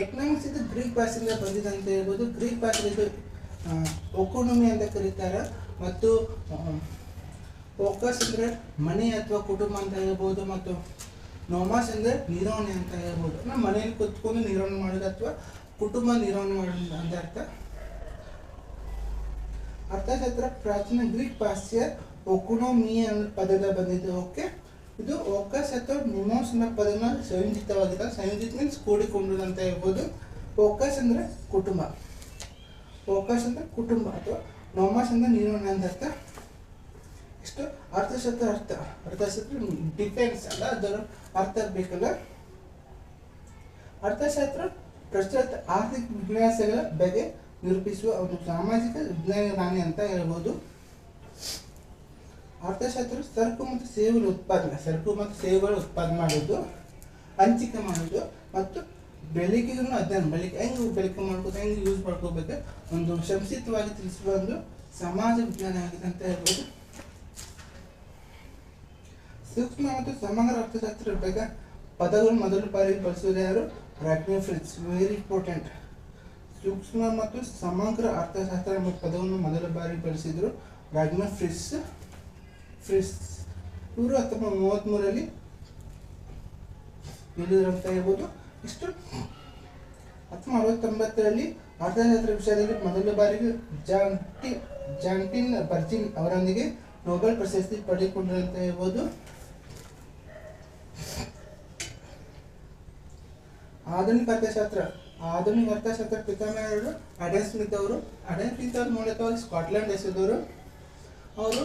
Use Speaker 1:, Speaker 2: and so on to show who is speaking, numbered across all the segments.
Speaker 1: Economics ಇದು Greek ಭಾಷೆಯಿಂದ ಬಂದಿದೆ ಅಂತ ಹೇಳ್ಬೋದು. ಗ್ರೀಕ್ ಭಾಷೆಯಲ್ಲಿ ಒಕೋನಮಿ ಅಂತ ಕರೀತಾರೆ. ಮತ್ತು ಫೋಕಸ್ ಅಂದರೆ ಮನೆ ಅಥವಾ ಕುಟುಂಬ ಅಂತ ಹೇಳ್ಬೋದು. ಮತ್ತು ನೋಮಾಸ್ ಅಂದರೆ ನಿರ್ವಹಣೆ ಅಂತ ಹೇಳ್ಬೋದು. ನಾವು ಮನೆಯಲ್ಲಿ ಕೂತ್ಕೊಂಡು ನಿರ್ವಹಣೆ ಮಾಡೋದು ಅಥವಾ ಕುಟುಂಬ ನಿರ್ವಹಣೆ ಮಾಡೋದು ಅಂತ ಅರ್ಥ. ಅರ್ಥಶಾಸ್ತ್ರ ಪ್ರಾಚೀನ ಗ್ರೀಕ್ ಭಾಷೆಯ ಒಕೋನಮಿ ಅನ್ನೋ ಪದದ ಬಂದಿದ್ದು. ಓಕೆ, ಇದು ಓಕಸ್ ಅಥವಾ ನಿಮೋಸ್ ಅನ್ನೋ ಪದನ ಸಂಯೋಜಿತವಾಗಿದೆ. ಸಂಯೋಜಿತ ಮೀನ್ಸ್ ಕೂಡಿಕೊಂಡು ಅಂತ ಹೇಳ್ಬೋದು. ಫೋಕಸ್ ಅಂದರೆ ಕುಟುಂಬ, ಫೋಕಸ್ ಅಂದರೆ ಕುಟುಂಬ ಅಥವಾ ನೋಮಾಸ್ ಅಂದರೆ ನಿರ್ವಹಣೆ ಅಂತ ಅರ್ಥ. ಇಷ್ಟು ಅರ್ಥಶಾಸ್ತ್ರ ಅರ್ಥಶಾಸ್ತ್ರ ಡಿಫೆನ್ಸ್ ಅಲ್ಲ, ಅದರ ಅರ್ಥ ಬೇಕಲ್ಲ. ಅರ್ಥಶಾಸ್ತ್ರ ಪ್ರಸ್ತುತ ಆರ್ಥಿಕ ವಿನ್ಯಾಸಗಳ ಬಗ್ಗೆ ನಿರೂಪಿಸುವ ಒಂದು ಸಾಮಾಜಿಕ ವಿಜ್ಞಾನ ಅಂತ ಹೇಳ್ಬೋದು. ಅರ್ಥಶಾಸ್ತ್ರ ಸರಕು ಮತ್ತು ಸೇವೆಗಳ ಉತ್ಪಾದನೆ ಮಾಡೋದು, ಹಂಚಿಕೆ ಮಾಡೋದು ಮತ್ತು ಬೆಳಕಿಗೂ ಅಧ್ಯಯನ, ಹೆಂಗೆ ಬೆಳಕು ಮಾಡ್ಬೋದು, ಹೆಂಗೆ ಯೂಸ್ ಮಾಡ್ಕೋಬೇಕು ಒಂದು ಸಂಕ್ಷಿಪ್ತವಾಗಿ ತಿಳಿಸುವ ಒಂದು ಸಮಾಜ ವಿಜ್ಞಾನ ಆಗಿದೆ ಅಂತ ಹೇಳ್ಬೋದು. ಸೂಕ್ಷ್ಮ ಮತ್ತು ಸಮಗ್ರ ಅರ್ಥಶಾಸ್ತ್ರ ಬಗ್ಗೆ ಪದಗಳು ಮೊದಲ ಬಾರಿಗೆ ಬಳಸುವುದು ಯಾರು? Ragnar Fritz. Very important. ಸೂಕ್ಷ್ಮ ಮತ್ತು ಸಮಗ್ರ ಅರ್ಥಶಾಸ್ತ್ರ ಎಂಬ ಪದವನ್ನು ಮೊದಲ ಬಾರಿ ಬಳಸಿದರು ರಾಗ್ನರ್ ಫ್ರಿಟ್ಜ್. ಇವರು 1933 ಹೇಳಿದ್ರು ಅಂತ ಹೇಳ್ಬೋದು. ಇಷ್ಟು 1969 ಅರ್ಥಶಾಸ್ತ್ರ ವಿಷಯದಲ್ಲಿ ಮೊದಲ ಬಾರಿಗೆ ಜಾಂಟಿನ್ ಬರ್ಜಿನ್ ಅವರೊಂದಿಗೆ ನೊಬೆಲ್ ಪ್ರಶಸ್ತಿ ಪಡೆದುಕೊಂಡರು ಅಂತ ಹೇಳ್ಬೋದು. ಆಧುನಿಕ ಅರ್ಥಶಾಸ್ತ್ರ ಪಿತಾಮಹರು ಅಡಮ್ ಸ್ಮಿತ್ ಅವರು. ಮೂಲತಃ ಸ್ಕಾಟ್ಲೆಂಡ್ ದೇಶದವರು. ಅವರು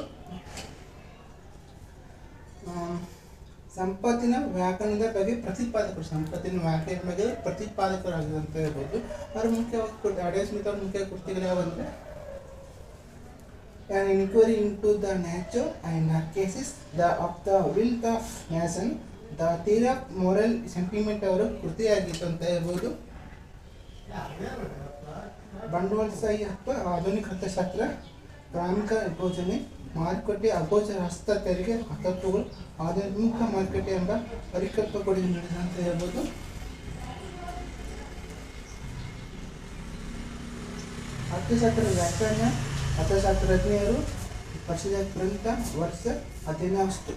Speaker 1: ಸಂಪತ್ತಿನ ವ್ಯಾಕರಣದ ಬಗ್ಗೆ ಪ್ರತಿಪಾದಕರಾಗಿದೆ ಅಂತ ಹೇಳ್ಬೋದು. ಅವರು ಮುಖ್ಯವಾಗಿ ಅಡಮ್ ಸ್ಮಿತ್ ಅವ್ರ ಮುಖ್ಯ ಕೃತಿಗಳು ಯಾವಂದ್ರೆ An inquiry into the nature and cases of the wealth of nation, the theory of moral sentiment ಅವರ ಕೃತಿಯಾಗಿತ್ತು ಅಂತ ಹೇಳ್ಬೋದು. ಬಂಡವಾಳಶಾಹಿ ಅಥವಾ ಆಧುನಿಕ ಅರ್ಥಶಾಸ್ತ್ರ, ಗ್ರಾಮೀಣ ಯೋಜನೆ, ಮಾರುಕಟ್ಟೆ, ಅಗೋಚರ ಹಸ್ತ ತೆರಿಗೆ ತತ್ವಗಳು, ಆಧುನಿಕ ಮಾರುಕಟ್ಟೆ ಎಂಬ ಪರಿಕಲ್ಪನೆ ಕೊಡುಗೆ ನೀಡಿದೆ ಅಂತ ಹೇಳ್ಬೋದು. ಅರ್ಥಶಾಸ್ತ್ರ ವ್ಯಾಕರಣ ಅರ್ಥಶಾಸ್ತ್ರಜ್ಞರು ವರ್ಷದ ಗ್ರಂಥ ವರ್ಷ 16